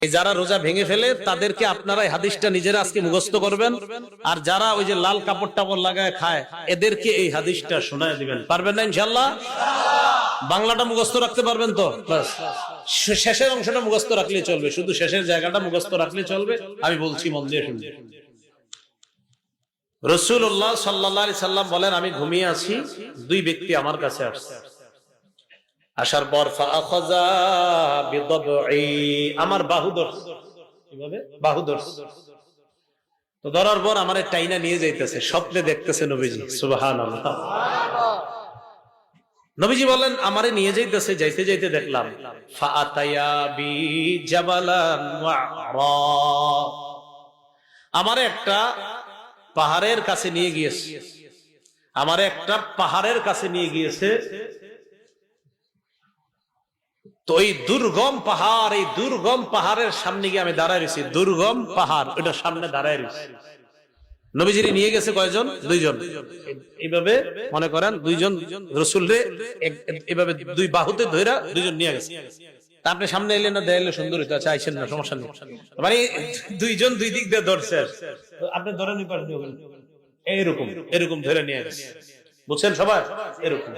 যারা রোজা ভেঙে ফেলে তাদেরকে আপনারা এই হাদিসটা নিজেরা আজকে মুখস্থ করবেন, আর যারা ওই যে লাল কাপড় টাপড় লাগায় খায় এদেরকে এই হাদিসটা শোনায় দিবেন। পারবেন না ইনশাআল্লাহ? বাংলাটা মুখস্থ রাখতে পারবেন তো? বাস, শেষের অংশটা মুখস্থ রাখলেই চলবে, শুধু শেষের জায়গাটা মুখস্থ রাখলেই চলবে। আমি বলছি, মন দিয়ে শুনবেন। রাসূলুল্লাহ সাল্লাল্লাহু আলাইহি সাল্লাম বলেন, আমি ঘুমিয়ে আছি, দুই ব্যক্তি আমার কাছে আসছে। আসার পর ফাআখাযা বিদবঈ, আমার বাহু ধরছে, কিভাবে বাহু ধরছে। তো ধরার পর আমার টাইনা নিয়ে যাইতেছে, স্বপ্নে দেখতেছে নবীজি। সুবহানাল্লাহ। নবীজি বলেন, আমারে নিয়ে যাইতেছে, যাইতে যাইতে দেখলাম ফাআতায়া বি জাবালান ওয়া'রা, আমারে একটা পাহাড়ের কাছে নিয়ে গিয়েছে, আমারে একটা পাহাড়ের কাছে নিয়ে গিয়েছে। তো এই দুর্গম পাহাড়, এই দুর্গম পাহাড়ের সামনে গিয়ে আমি দাঁড়ায় রয়েছি। দুর্গম পাহাড়, ওটার সামনে দাঁড়ায় রয়েছি। নবীজির নিয়ে গেছে কয়জন? দুইজন। এইভাবে মনে করেন দুইজন রাসূলরে এইভাবে দুই বাহুতে ধইরা দুইজন নিয়ে গেছে। তা আপনি সামনে এলেন না, দেয়ালে সুন্দর হইতো, আচ্ছা আইছেন না, সমস্যা নেই। মানে দুইজন দুই দিক দিয়ে ধরছে, আপনি ধরে নিতে পারেন, এরকম এরকম ধরে নিয়ে গেছে। বুঝছেন সবাই? এরকম